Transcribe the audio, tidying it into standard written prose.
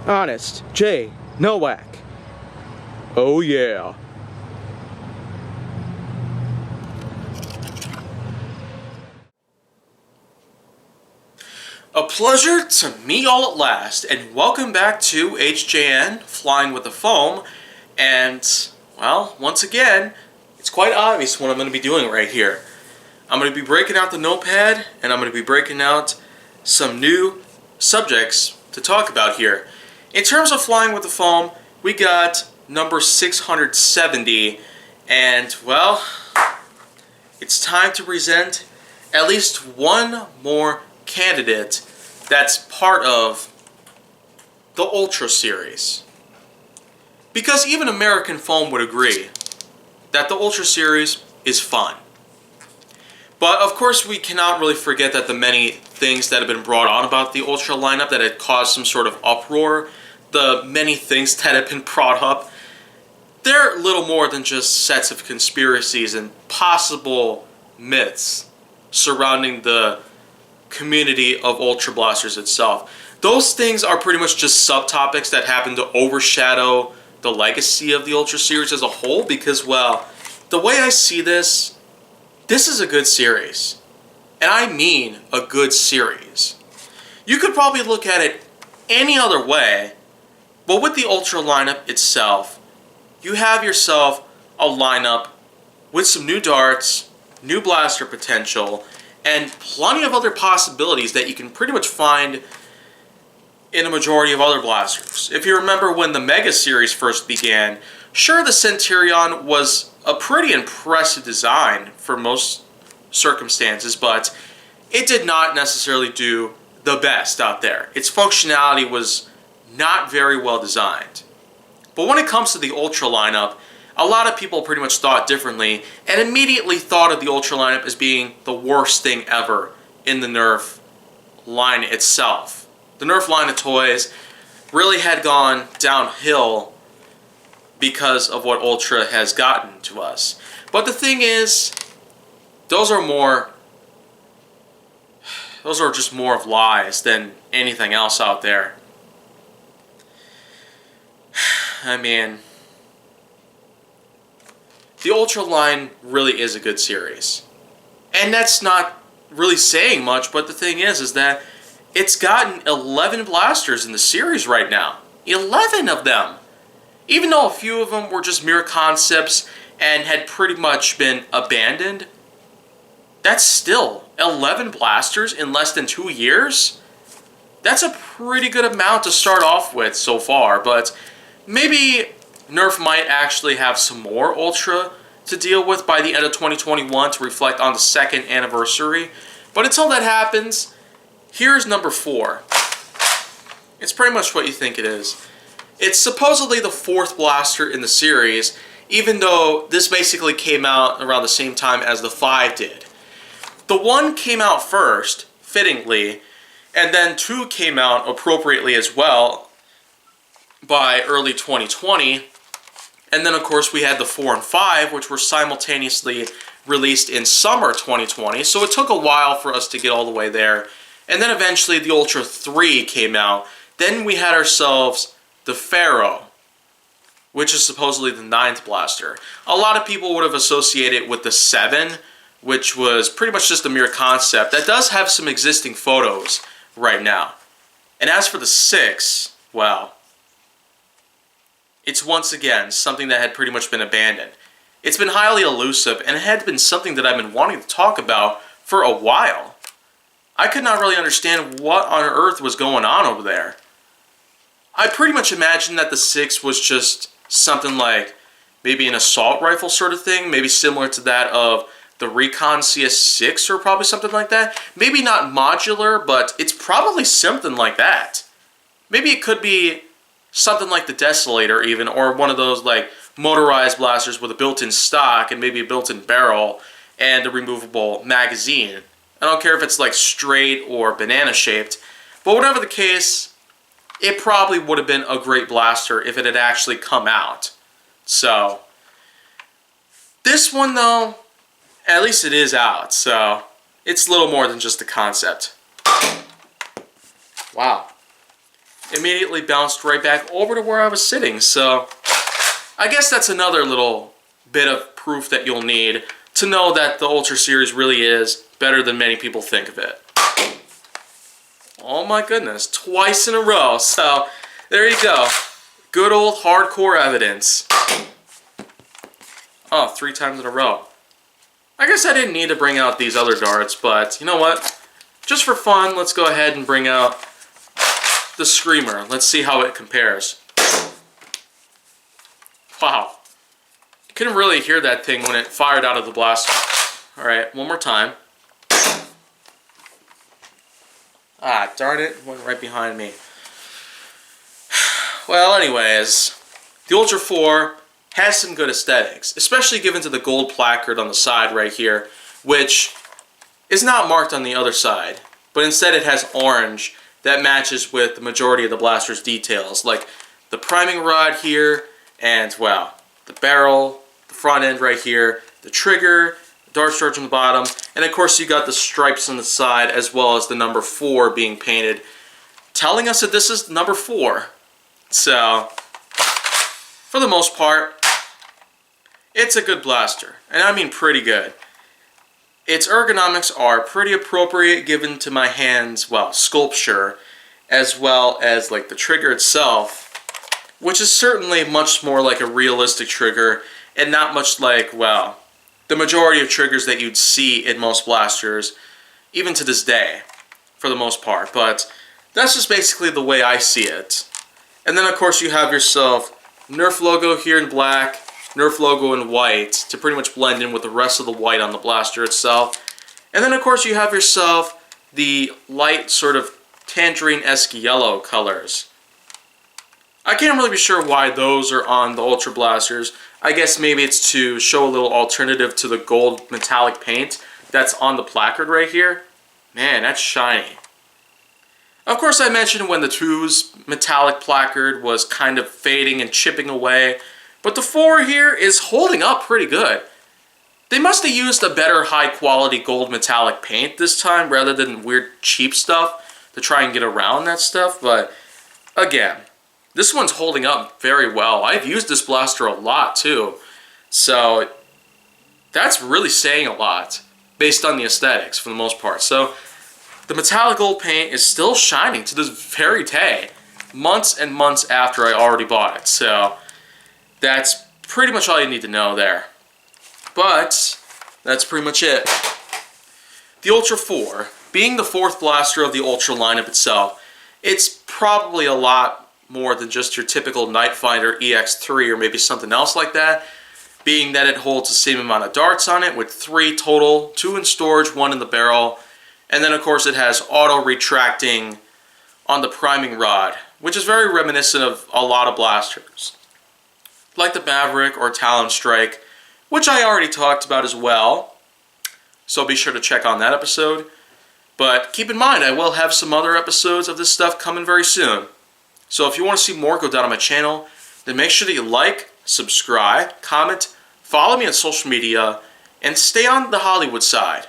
Honest J. Nowak. Oh yeah. A pleasure to meet y'all at last, and welcome back to HJN, Flying with the Foam. And, well, once again, it's quite obvious what I'm going to be doing right here. I'm going to be breaking out the notepad, and I'm going to be breaking out some new subjects to talk about here. In terms of Flying with the Foam, we got number 670, and, well, it's time to present at least one more candidate that's part of the Ultra series. Because even American Foam would agree that the Ultra series is fun. But of course we cannot really forget that the many things that have been brought on about the Ultra lineup that had caused some sort of uproar, the many things that have been brought up, they're little more than just sets of conspiracies and possible myths surrounding the community of Ultra Blasters itself. Those things are pretty much just subtopics that happen to overshadow the legacy of the Ultra series as a whole because, well, the way I see this is a good series. And I mean a good series. You could probably look at it any other way, but with the Ultra lineup itself, you have yourself a lineup with some new darts, new blaster potential, and plenty of other possibilities that you can pretty much find in a majority of other blasters. If you remember when the Mega Series first began, sure, the Centurion was a pretty impressive design for most circumstances, but it did not necessarily do the best out there. Its functionality was not very well designed. But when it comes to the Ultra lineup, a lot of people pretty much thought differently and immediately thought of the Ultra lineup as being the worst thing ever in the Nerf line itself. The Nerf line of toys really had gone downhill because of what Ultra has gotten to us. But the thing is, those are just more of lies than anything else out there. I mean, the Ultra line really is a good series. And that's not really saying much, but the thing is that it's gotten 11 blasters in the series right now. 11 of them! Even though a few of them were just mere concepts and had pretty much been abandoned, that's still 11 blasters in less than 2 years? That's a pretty good amount to start off with so far, but maybe Nerf might actually have some more Ultra to deal with by the end of 2021 to reflect on the 2nd anniversary. But until that happens, here's number 4. It's pretty much what you think it is. It's supposedly the 4th blaster in the series, even though this basically came out around the same time as the 5 did. The 1 came out first, fittingly, and then 2 came out appropriately as well by early 2020. And then, of course, we had the 4 and 5, which were simultaneously released in summer 2020. So it took a while for us to get all the way there. And then eventually the Ultra 3 came out. Then we had ourselves the Pharaoh, which is supposedly the 9th blaster. A lot of people would have associated it with the 7, which was pretty much just a mere concept. That does have some existing photos right now. And as for the 6, well, it's once again something that had pretty much been abandoned. It's been highly elusive, and it had been something that I've been wanting to talk about for a while. I could not really understand what on earth was going on over there. I pretty much imagined that the 6 was just something like maybe an assault rifle sort of thing, maybe similar to that of the Recon CS6 or probably something like that. Maybe not modular, but it's probably something like that. Maybe it could be something like the Desolator even, or one of those like motorized blasters with a built-in stock and maybe a built-in barrel and a removable magazine. I don't care if it's like straight or banana shaped, but whatever the case, it probably would have been a great blaster if it had actually come out. So, this one though, at least it is out, so it's little more than just a concept. Wow. immediately bounced right back over to where I was sitting. So I guess that's another little bit of proof that you'll need to know that the Ultra Series really is better than many people think of it. Oh my goodness, twice in a row. So there you go. Good old hardcore evidence. Oh, 3 times in a row. I guess I didn't need to bring out these other darts, but you know what? Just for fun, let's go ahead and bring out the Screamer. Let's see how it compares. Wow. You couldn't really hear that thing when it fired out of the blaster. Alright, one more time. Ah, darn it. Went right behind me. Well, anyways, the Ultra 4 has some good aesthetics, especially given to the gold placard on the side right here, which is not marked on the other side, but instead it has orange that matches with the majority of the blaster's details, like the priming rod here, and, well, the barrel, the front end right here, the trigger, the dart charge on the bottom, and of course you got the stripes on the side as well as the number 4 being painted, telling us that this is number 4. So, for the most part, it's a good blaster, and I mean pretty good. Its ergonomics are pretty appropriate given to my hand's, well, sculpture, as well as like the trigger itself, which is certainly much more like a realistic trigger and not much like, well, the majority of triggers that you'd see in most blasters, even to this day, for the most part. But that's just basically the way I see it. And then of course you have yourself Nerf logo here in black, Nerf logo in white to pretty much blend in with the rest of the white on the blaster itself. And then of course you have yourself the light sort of tangerine-esque yellow colors. I can't really be sure why those are on the Ultra blasters. I guess maybe it's to show a little alternative to the gold metallic paint that's on the placard right here. Man, that's shiny. Of course I mentioned when the 2's metallic placard was kind of fading and chipping away, but the 4 here is holding up pretty good. They must have used a better high quality gold metallic paint this time rather than weird cheap stuff to try and get around that stuff, but again, this one's holding up very well. I've used this blaster a lot too, so that's really saying a lot based on the aesthetics for the most part. So the metallic gold paint is still shining to this very day, months and months after I already bought it. So that's pretty much all you need to know there. But that's pretty much it. The Ultra 4, being the 4th blaster of the Ultra lineup itself, it's probably a lot more than just your typical Nightfinder EX3 or maybe something else like that, being that it holds the same amount of darts on it with 3 total, 2 in storage, 1 in the barrel. And then of course it has auto retracting on the priming rod, which is very reminiscent of a lot of blasters, like the Maverick or Talon Strike, which I already talked about as well, so be sure to check on that episode. But keep in mind, I will have some other episodes of this stuff coming very soon. So if you want to see more go down on my channel, then make sure that you like, subscribe, comment, follow me on social media, and stay on the Hollywood side.